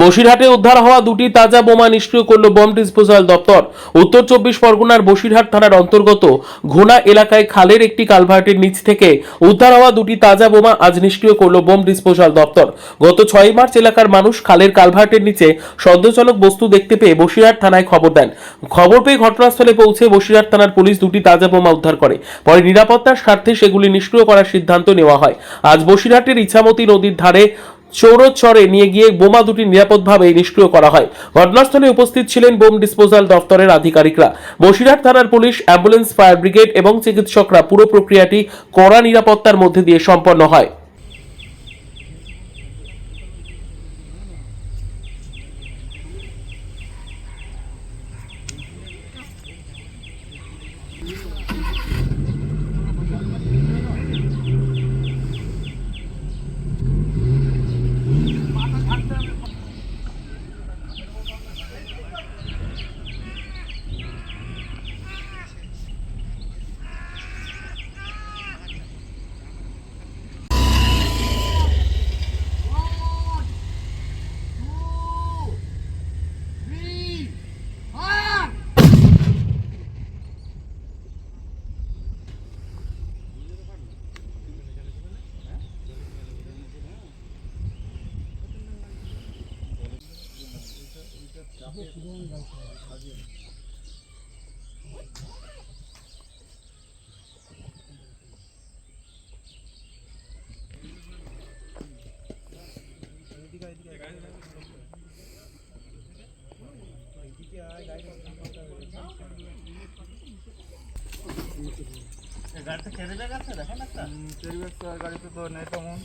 বসিরহাটে উদ্ধার হওয়া দুটি তাজা বোমা নিষ্ক্রিয় করল বম ডিসপোজাল দপ্তর। উত্তর 24 পরগনার বসিরহাট থানার অন্তর্গত ঘোনা এলাকায় খালের একটি কালভার্টের নিচ থেকে উদ্ধার হওয়া দুটি তাজা বোমা আজ নিষ্ক্রিয় করল বম ডিসপোজাল দপ্তর। গত 6 মার্চ এলাকার মানুষ খালের কালভার্টের নিচে সন্দেহজনক বস্তু দেখতে পেয়ে বসিরহাট থানায় খবর দেন। খবর পেয়ে ঘটনাস্থলে পৌঁছে বসিরহাট থানার পুলিশ দুটি তাজা বোমা উদ্ধার করে। পরে নিরাপত্তার স্বার্থে সেগুলি নিষ্ক্রিয় করার সিদ্ধান্ত নেওয়া হয়। আজ বসিরহাটের ইছামতি নদীর ধারে চৌরচরে নিয়ে গিয়ে বোমা দুটি নিরাপদভাবে নিষ্ক্রিয় করা হয়। ঘটনাস্থলে উপস্থিত ছিলেন বোম ডিসপোজাল দপ্তরের আধিকারিকরা। বসিরহাট থানার পুলিশ, অ্যাম্বুলেন্স, ফায়ার ব্রিগেড এবং চিকিৎসকরা পুরো প্রক্রিয়াটি কড়া নিরাপত্তার মধ্যে দিয়ে সম্পন্ন হয়। গাড়িতে কেটে যাচ্ছে, দেখেন একটা গাড়িতে তো নেই তেমন।